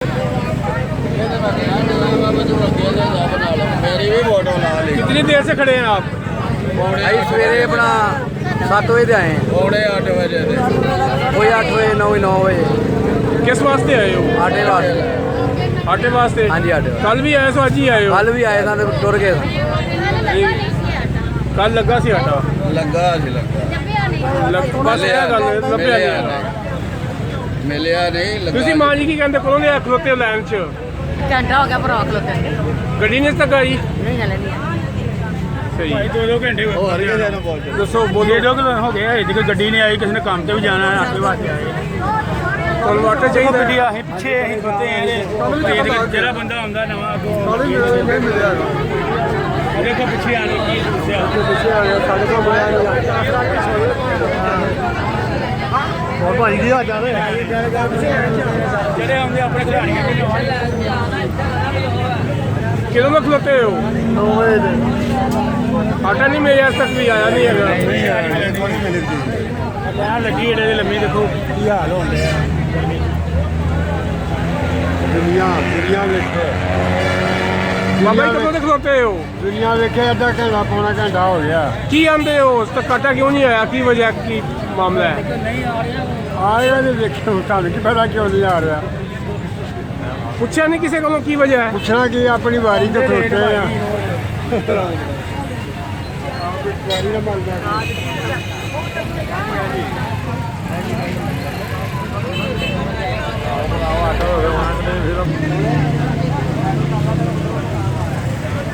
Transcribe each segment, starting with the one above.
मेरी भी फोटो ला ली। कितनी देर से खड़े हैं आप? भाई सवेरे अपना 7 बजे आए हैं। पौने 8 बजे थे। कोई 8 बजे 9 बजे किस वास्ते आए हो? आटे वास्ते। आटे वास्ते? हाँ जी आटे वास्ते। कल भी आए सो आज ही आए हो? कल भी आए थे टुर गए थे। कल लगा सी आटा? लगा सी लगा। बस ਇਹ ਗੱਲ ਲੱਭਿਆ ਨਹੀਂ। ਮਿਲਿਆ ਨਹੀਂ ਲੱਗਾ। ਤੁਸੀਂ ਮਾਂ ਜੀ ਕੀ ਕਹਿੰਦੇ ਕੋਲੋਂ ਦੇ ਖਲੋਤੇ ਲਾਈਨ 'ਚ? ਘੰਟਾ ਹੋ ਗਿਆ ਭਰਾ ਖਲੋਤੇ ਗੱਡੀ ਨਹੀਂ ਤੱਕ ਆਈ? ਨਹੀਂ ਹਲੇ ਨਹੀਂ ਸਹੀ। 2 ਘੰਟੇ ਉਹ ਹਰੀਏ ਦੇ ਨੂੰ ਪਹੁੰਚ ਦੱਸੋ ਬੋਲੋ। 2 ਹੋ ਗਏ ਹਜੇ ਤੱਕ ਗੱਡੀ ਨਹੀਂ ਆਈ। ਕਿਸੇ ਨੇ ਕੰਮ ਤੇ ਵੀ ਜਾਣਾ ਹੈ, ਆਟੇ ਵਾਸਤੇ ਆਏ ਤੁਹਾਨੂੰ ਆਟਾ ਚਾਹੀਦਾ? ਗੱਡੀ ਅਸੀਂ ਪਿੱਛੇ ਅਸੀਂ ਖੁੱਤੇ ਆ ਜਿਹੜਾ ਬੰਦਾ ਆਉਂਦਾ ਨਵਾਂ ਅੱਗੋਂ ਦੇਖੋ ਪਿੱਛੇ ਆ ਲੋ ਕੀ ਦੱਸਿਆ ਪਿੱਛੇ ਆ ਗਿਆ ਸਾਡੇ ਕੋਲ ਬੋਲਿਆ ਨਹੀਂ। ਹੋਰ ਭਾਜੀ ਦੀ ਆ ਜਾਵੇ ਜਿਹੜੇ ਆਉਂਦੇ ਆਪਣੇ ਖਿਡਾਰੀਆਂ ਦੇ ਕਿਦੋਂ ਦਾ ਖਲੋਤੇ ਹੋ? 9 ਵਜੇ ਦੇ। ਆਟਾ ਨਹੀਂ ਮਿਲਿਆ ਅੱਜ ਤੱਕ ਵੀ ਆਇਆ ਨਹੀਂ ਹੈਗਾ। ਲੈਣ ਲੱਗੀ ਏਡੇ ਦੇ ਲੰਮੇ ਦੇਖੋ ਕੀ ਹਾਲ ਹੋਣ ਡਿਆ ਦੁਨੀਆ ਵੇਖੇ ਬਾਬਾ ਜੀ ਕਦੋਂ ਦੇ ਖਲੋਤੇ ਹੋ? ਦੁਨੀਆ ਵੇਖੇ ਅੱਧਾ ਘੰਟਾ ਪੌਣਾ ਘੰਟਾ ਹੋ ਗਿਆ। ਕੀ ਆਂਦੇ ਹੋ ਉਸ ਤੱਕ ਆਟਾ ਕਿਉਂ ਨਹੀਂ ਆਇਆ? ਕੀ ਵਜ੍ਹਾ ਕੀ ਮਾਮਲਾ ਹੈ? ਆਏਗਾ ਤੇ ਵੇਖੇ ਤੁਹਾਨੂੰ ਕੀ ਪਤਾ ਕਿਉਂ ਨਹੀਂ ਆ ਰਿਹਾ। ਪੁੱਛਿਆ ਨਹੀਂ ਕਿਸੇ ਕੋਲੋਂ ਕੀ ਵਜ੍ਹਾ ਹੈ? ਪੁੱਛਣਾ ਕਿ ਆਪਣੀ ਵਾਰੀ ਤੇ ਖਲੋਤੇ ਆ। ਵਾਰੀ ਨਾ ਬਣ ਜਾ।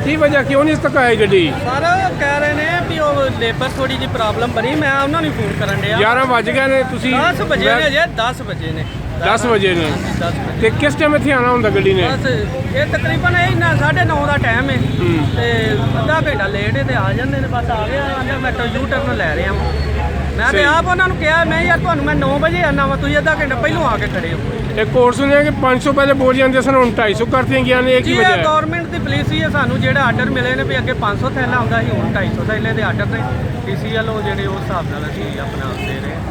ਕੀ ਵਜ੍ਹਾ ਕਿਉਂ ਨਹੀਂ ਇਸ ਤੱਕ ਆਈ ਗੱਡੀ? ਸਰ ਕਹਿ ਰਹੇ ਨੇ ਵੀ ਉਹ ਲੇਬਰ ਥੋੜੀ ਜਿਹੀ ਪ੍ਰੋਬਲਮ ਬਣੀ। ਮੈਂ ਉਹਨਾਂ ਨੂੰ ਫੋਨ ਕਰਨ ਡਿਆ। 11 ਵੱਜ ਗਏ ਨੇ ਤੁਸੀਂ 10 ਵਜੇ ਨੇ ਜੇ 10 ਵਜੇ ਨੇ 10 ਵਜੇ ਨੇ 10 ਵਜੇ ਤੇ ਕਿਸ ਟਾਈਮ ਇੱਥੇ ਆਣਾ ਹੁੰਦਾ ਗੱਡੀ ਨੇ? ਬਸ ਇਹ ਤਕਰੀਬਨ ਇਹ 9:30 ਦਾ ਟਾਈਮ ਹੈ ਤੇ ਅੱਧਾ ਘੰਟਾ ਲੇਟ ਹੈ ਤੇ ਆ ਜਾਂਦੇ ਨੇ। ਬਸ ਆ ਗਿਆ ਆਂਦਾ ਮੈਂ ਤਾਂ ਯੂ ਟਰਨ ਲੈ ਰਿਹਾ ਵਾਂ। ਮੈਂ ਤੇ ਆਪ ਉਹਨਾਂ ਨੂੰ ਕਿਹਾ ਮੈਂ ਯਾਰ ਤੁਹਾਨੂੰ ਮੈਂ 9 ਵਜੇ ਆਣਾ ਵਾ, ਤੁਸੀਂ ਅੱਧਾ ਘੰਟਾ ਪਹਿਲਾਂ ਆ ਕੇ ਖੜੇ ਹੋ। ਇੱਕ ਕੋਰਸ ਸੁਣਿਆ ਕਿ 500 ਪਹਿਲੇ ਬੋਲ ਜਾਂਦੇ ਸਨ, ਹੁਣ 250 ਕਰਤੀਆਂ ਗਿਆ ਨੇ। ਇਹ ਕੀ ਜੀ ਵਜ੍ਹਾ ਇਹ ਹੈ? ਗਵਰਨਮੈਂਟ ਦੀ ਪਾਲਿਸੀ ਹੈ। ਸਾਨੂੰ ਜਿਹੜਾ ਆਰਡਰ ਮਿਲੇ ਨੇ ਵੀ ਅੱਗੇ 500 ਥੈਲਾ ਹੁੰਦਾ ਸੀ, ਹੁਣ 250 ਥੈਲੇ ਦੇ ਆਰਡਰ ਨੇ DCL ਉਹ ਜਿਹੜੇ ਉਸ ਹਿਸਾਬ ਨਾਲ ਅਸੀਂ ਆਪਣਾ ਦੇ ਰਹੇ ਹਾਂ।